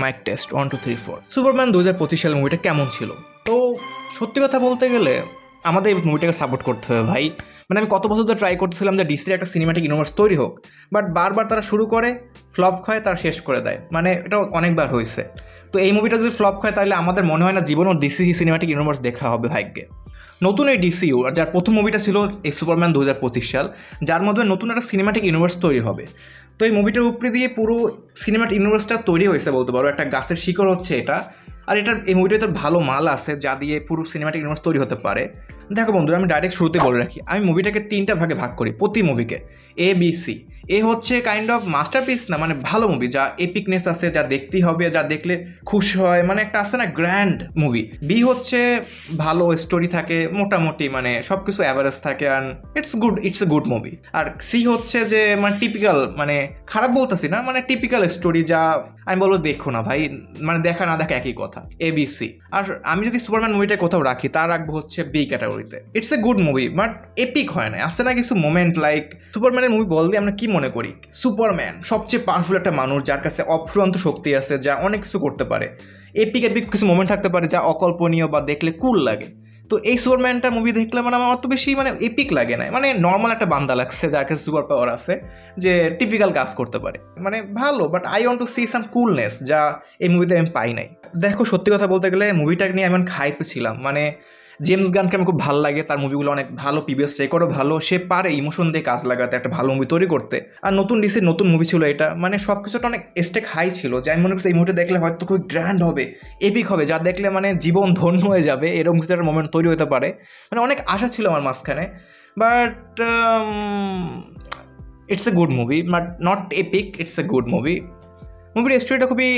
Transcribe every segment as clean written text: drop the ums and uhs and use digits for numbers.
Mic test 1 2 3 4 Superman 2025 সালের মুভিটা কেমন ছিল? তো সত্যি কথা বলতে গেলে আমাদের এই মুভিটাকে সাপোর্ট করতে হবে ভাই। মানে আমি কত বছর ধরে ট্রাই করতেছিলাম যে ডিসির একটা সিনেমাটিক ইউনিভার্স তৈরি হোক, বাট বারবার তারা শুরু করে ফ্লপ খায়, তারা শেষ করে দেয়। মানে এটা অনেকবার হয়েছে। তো এই মুভিটা যদি ফ্লপ খায় তাহলে আমাদের মনে হয় না জীবনও ডিসি সিনেমাটিক ইউনিভার্স দেখা হবে ভাগ্যে। নতুন এই ডিসিইউ আর যার প্রথম মুভিটা ছিল এই সুপারম্যান 2025 সাল, যার মধ্যে নতুন একটা সিনেমাটিক ইউনিভার্স তৈরি হবে। তো এই মুভিটার উপরে দিয়ে পুরো সিনেমাটিক ইউনিভার্সটা তৈরি হয়েছে বলতে পারো, একটা গাছের শিকড় হচ্ছে এটা। আর এটার এই মুভিটাতে ভালো মাল আছে যা দিয়ে পুরো সিনেমাটিক ইউনিভার্স তৈরি হতে পারে। দেখো বন্ধুরা, আমি ডাইরেক্ট শুরুতে বলে রাখি, আমি মুভিটাকে 3টা ভাগে ভাগ করি প্রতি মুভিকে, এ বি সি। এ হচ্ছে কাইন্ড অফ মাস্টারপিস না, মানে ভালো মুভি যা এপিকনেস আছে, যা দেখতেই হবে, যা দেখলে খুশি হয়, মানে একটা আছে না গ্র্যান্ড মুভি। বি হচ্ছে ভালো স্টোরি থাকে মোটামুটি, মানে সব কিছু অ্যাভারেজ থাকে and it's a good movie. আর সি হচ্ছে যে মানে টিপিক্যাল, মানে খারাপ বলতেছি না, মানে টিপিক্যাল স্টোরি যা আমি বলবো দেখো না ভাই, মানে দেখা না দেখা একই কথা, এ বি সি। আর আমি যদি সুপারম্যান মুভিটা কোথাও রাখি তা রাখবো হচ্ছে বি ক্যাটাগরিতে। It's a good movie but epic হয় না, আসছে না কিছু মোমেন্ট। লাইক সুপারম্যানের মুভি বলতে আমরা কি মনে করি? সুপারম্যান সবচেয়ে পাওয়ারফুল একটা মানুষ যার কাছে অফুরন্ত শক্তি আছে, যা অনেক কিছু করতে পারে। এপিক কিছু মোমেন্ট থাকতে পারে যা অকল্পনীয় বা দেখলে কুল লাগে। তো এই সুপারম্যানটা মুভি দেখলে মানে আমার অত বেশি মানে এপিক লাগে না, মানে নর্মাল একটা বান্দা লাগছে যার কাছে সুপার পাওয়ার আছে, যে টিপিক্যাল কাজ করতে পারে, মানে ভালো। But I want to see some coolness যা এই মুভিতে আমি পাই নাই। দেখো সত্যি কথা বলতে গেলে মুভিটাকে নিয়ে আমি খাইপে ছিলাম। মানে জেমস গানকে আমি খুব ভালো লাগে, তার মুভিগুলো অনেক ভালো, প্রিভিয়াস রেকর্ডও ভালো, সে পারে ইমোশন দিয়ে কাজ লাগাতে, একটা ভালো মুভি তৈরি করতে। আর নতুন ডিসির নতুন মুভি ছিল এটা, মানে সব কিছুটা অনেক স্টেক হাই ছিল, যে আমি মনে করছি এই মুভিটা দেখলে হয়তো খুব গ্র্যান্ড হবে, এপিক হবে, যা দেখলে মানে জীবন ধন্য হয়ে যাবে, এরকম কিছু একটা মোমেন্ট তৈরি হতে পারে। মানে অনেক আশা ছিল আমার মাঝখানে, but it's a good movie, but not epic, it's a good movie. মুভির স্টোরিটা খুবই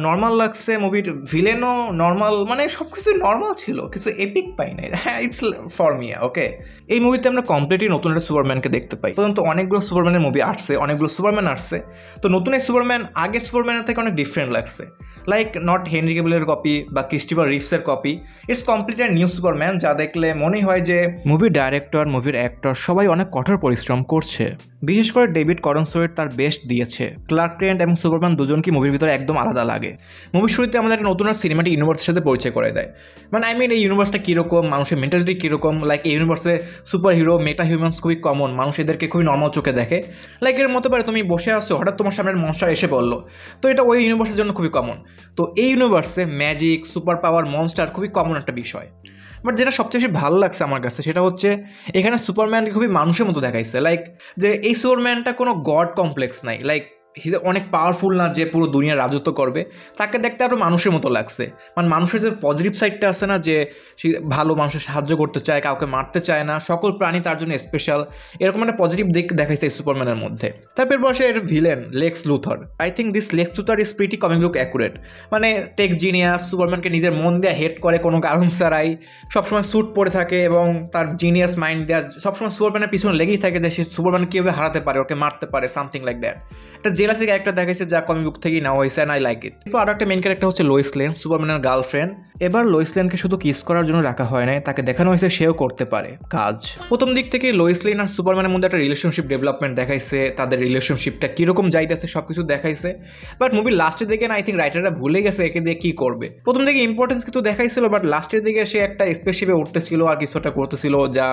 নর্মাল লাগছে, মুভির ভিলেনও নর্মাল, মানে সব কিছু নর্মাল ছিল, কিছু এপিক পাই নাই। হ্যাঁ, ইটস ফর মি ওকে। এই মুভিতে আমরা কমপ্লিটলি নতুন একটা সুপারম্যানকে দেখতে পাই। পর্যন্ত অনেকগুলো সুপারম্যানের মুভি আসছে, অনেকগুলো সুপারম্যান আসছে, তো নতুন এই সুপারম্যান আগের সুপারম্যানের থেকে অনেক ডিফারেন্ট লাগছে। লাইক নট হেনরি ক্যাভিলের কপি বা ক্রিস্টোফার রিভসের কপি, ইটস কমপ্লিট আর নিউ সুপারম্যান, যা দেখলে মনে হয় যে মুভির ডাইরেক্টর, মুভির অ্যাক্টর সবাই অনেক কঠোর পরিশ্রম করছে। বিশেষ করে ডেভিড করনসওয়েট তার বেস্ট দিয়েছে। ক্লার্ক কেন্ট এবং সুপারম্যান দুজনকে মুভির ভিতরে একদম আলাদা লাগে। মুভির শুরুতে আমাদের একটা নতুন সিনেমাটিক ইউনিভার্সের সাথে পরিচয় করে দেয়। মানে আই মিন এই ইউনিভার্সটা কীরকম, মানুষের মেন্টালিটি কীরকম। লাইক এই ইউনিভার্সে সুপার হিরো, মেটা হিউম্যান্স খুবই কমন, মানুষ এদেরকে খুবই নর্মাল চোখে দেখে। লাইক এর মতো পারে তুমি বসে আসছো, হঠাৎ তোমার সামনে মনস্টার এসে পড়লো, তো এটা ওই ইউনিভার্সের জন্য খুবই কমন। তো এই ইউনিভার্সে ম্যাজিক, সুপার পাওয়ার, মনস্টার খুবই কমন একটা বিষয়। বাট যেটা সবচেয়ে বেশি ভালো লাগছে আমার কাছে সেটা হচ্ছে এখানে সুপারম্যানকে খুবই মানুষের মতো দেখাইছে। লাইক যে এই সুপারম্যানটা কোনো গড কমপ্লেক্স নাই, লাইক হি অনেক পাওয়ারফুল না যে পুরো দুনিয়া রাজত্ব করবে, তাকে দেখতে আরও মানুষের মতো লাগছে। মানে মানুষের যে পজিটিভ সাইডটা আছে না, যে সে ভালো, মানুষের সাহায্য করতে চায়, কাউকে মারতে চায় না, সকল প্রাণী তার জন্য স্পেশাল, এরকম একটা পজিটিভ দিক দেখাইছে এই সুপারম্যানের মধ্যে। তারপর বসে এর villain Lex Luthor. I think this Lex Luthor is pretty comic book accurate. মানে টেক জিনিয়াস, সুপারম্যানকে নিজের মন দেওয়া হেড করে কোনো কারণ ছাড়াই, সবসময় স্যুট পরে থাকে এবং তার জিনিয়াস মাইন্ড দেওয়া সবসময় সুপারম্যানের পিছনে লেগেই থাকে যে সে সুপারম্যান কীভাবে হারাতে পারে, ওকে মারতে পারে, সামথিং লাইক দ্যাট। একটা জেলাসি ক্যারেক্টার দেখাইছে যা কমিক বুক থেকেই নেওয়া হয়েছে, অ্যান্ড আই লাইক ইট। এরপর আরও একটা মেন ক্যারেক্টার হচ্ছে লোইস লেন, সুপারম্যানের গার্লফ্রেন্ড। এবার লোইস লেনকে শুধু কিস করার জন্য রাখা হয় নাই, তাকে দেখানো হয়েছে সেও করতে পারে কাজ। প্রথম দিক থেকে লোইস লেন আর সুপারম্যানের মধ্যে একটা রিলেশনশিপ ডেভেলপমেন্ট দেখাইছে, তাদের রিলেশনশিপটা কীরকম যাইতেছে সব কিছু দেখাইছে। বাট মুভির লাস্টের দিকে না আই থিঙ্ক রাইটাররা ভুলে গেছে একে দিয়ে কী করবে। প্রথম দিকে ইম্পর্টেন্স কিছু দেখাইছিল, বাট লাস্টের দিকে সে একটা স্পেসশিপে উঠতেছিল আর কিছু একটা করতেছিল যা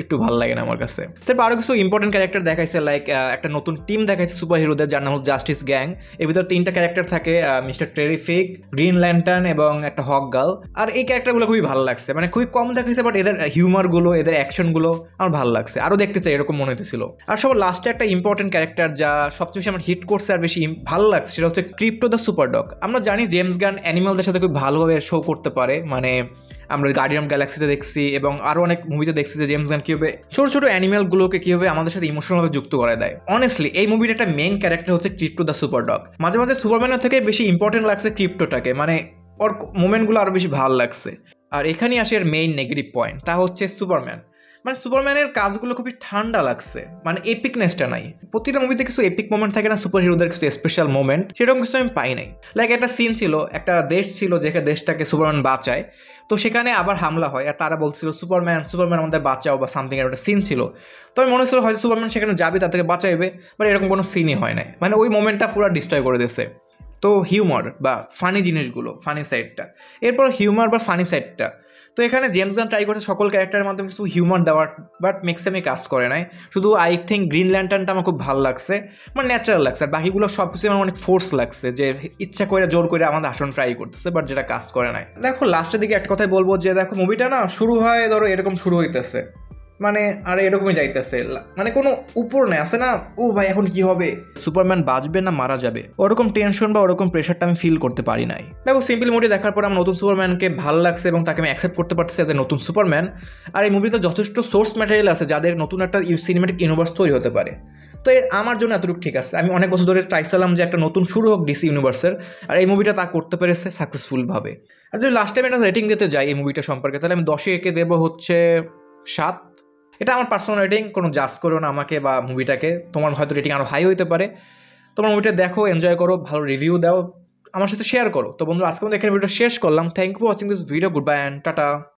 একটু ভালো লাগে না আমার কাছে। তারপর আরও কিছু ইম্পর্টেন্ট ক্যারেক্টার দেখাইছে, লাইক একটা নতুন টিম দেখাইছে সুপার হিরোদের, যার নাম হল জাস্টিস গ্যাং। এর ভিতরে 3টা ক্যারেক্টার থাকে, মিস্টার টেরিফিক, গ্রিন ল্যান্টার্ন এবং একটা হক গার্ল। আর এই ক্যারেক্টারগুলো খুবই ভালো লাগছে, মানে খুবই কম দেখাইছে, বাট এদের হিউমারগুলো, এদের অ্যাকশনগুলো আমার ভালো লাগছে, আরও দেখতে চাই এরকম মনে হতেছিল। আর সব লাস্টে একটা ইম্পর্টেন্ট ক্যারেক্টার যা সবচেয়ে বেশি আমার হিট করছে আর বেশি ভালো লাগছে, সেটা হচ্ছে ক্রিপ্টো দ্য সুপার ডগ। আমরা জানি জেমস গান অ্যানিমালদের সাথে খুব ভালোভাবে শো করতে পারে, মানে আমরা গার্ডিয়ান অফ গ্যালাক্সিতে দেখছি এবং আরও অনেক মুভিতে দেখছি যে জেমস গান কীভাবে ছোটো ছোটো অ্যানিমেলগুলোকে কীভাবে আমাদের সাথে ইমোশনালভাবে যুক্ত করে দেয়। অনেস্টলি এই মুভির একটা মেইন ক্যারেক্টার হচ্ছে ক্রিপ্টো দ্য সুপার ডগ। মাঝে মাঝে সুপারম্যানের থেকে বেশি ইম্পর্টেন্ট লাগছে ক্রিপ্টোটাকে, মানে ওর মুভমেন্টগুলো আরও বেশি ভালো লাগছে। আর এখানেই আসে এর মেইন নেগেটিভ পয়েন্ট, তা হচ্ছে সুপারম্যান। মানে সুপারম্যানের কাজগুলো খুবই ঠান্ডা লাগছে, মানে এপিকনেসটা নাই। প্রতিটা মুভিতে কিছু এপিক মোমেন্ট থাকে না, সুপার হিরোদের কিছু স্পেশাল মোমেন্ট, সেরকম কিছু আমি পাই নাই। লাইক একটা সিন ছিল, একটা দেশ ছিল যেখানে দেশটাকে সুপারম্যান বাঁচায়, তো সেখানে আবার হামলা হয় আর তারা বলছিল সুপারম্যান আমাদের বাঁচাও বা সামথিং, এর একটা সিন ছিল। তো আমি মনে হচ্ছিল হয়তো সুপারম্যান সেখানে যাবে, তাদেরকে বাঁচাইবে, বাট এরকম কোনো সিনই হয় নাই। মানে ওই মোমেন্টটা পুরো ডিস্ট্রয় করে দিয়েছে। তো হিউমার বা ফানি জিনিসগুলো, ফানি সাইডটা, এরপর হিউমার বা ফানি সাইডটা। তো এখানে জেমস গান ট্রাই করছে সকল ক্যারেক্টারের মাধ্যমে কিছু হিউমার দেওয়ার, বাট ম্যাক্সিমামে কাজ করে নাই। শুধু আই থিঙ্ক গ্রিন ল্যান্টার্নটা আমার খুব ভালো লাগছে, মানে ন্যাচারাল লাগছে, আর বাকিগুলো সব কিছু আমার অনেক ফোর্স লাগছে, যে ইচ্ছা করে জোর করে আমাদের আসন ট্রাই করতেছে, বাট যেটা কাজ করে নাই। দেখো লাস্টের দিকে একটা কথাই বলবো, যে দেখো মুভিটা না শুরু হয় ধরো এরকম শুরু হইতেছে, মানে আর এরকমই যাইতেছে, মানে কোনো উপর নেই আছে না, ও ভাই এখন কি হবে, সুপারম্যান বাঁচবে না মারা যাবে, ওরকম টেনশন বা ওরকম প্রেশারটা আমি ফিল করতে পারি নাই। দেখো সিম্পল মুভি দেখার পর আমার নতুন সুপারম্যানকে ভালো লাগছে এবং তাকে আমি অ্যাকসেপ্ট করতে পারতেছি অ্যাজ এ নতুন সুপারম্যান। আর এই মুভিতে যথেষ্ট সোর্স ম্যাটেরিয়াল আছে যাদের নতুন একটা সিনেম্যাটিক ইউনিভার্স তৈরি হতে পারে। তো আমার জন্য এতটুকু ঠিক আছে। আমি অনেক বছর ধরে চাইছিলাম যে একটা নতুন শুরু হোক ডিসি ইউনিভার্সের, আর এই মুভিটা তা করতে পেরেছে সাকসেসফুলভাবে। আর যদি লাস্ট টাইম একটা রেটিং দিতে যাই এই মুভিটা সম্পর্কে, তাহলে আমি 10-এ একে দেবো হচ্ছে 7। এটা আমার পার্সোনাল রেটিং, কোনো জাজ করো না আমাকে বা মুভিটাকে, তোমার হয়তো রেটিং আরও হাই হতে পারে। তোমার মুভিটা দেখো, এনজয় করো, ভালো রিভিউ দাও, আমার সাথে শেয়ার করো। তো বন্ধুরা আজকে মধ্যে এখানে ভিডিওটা শেষ করলাম। Thank you for watching this video, good bye and tata.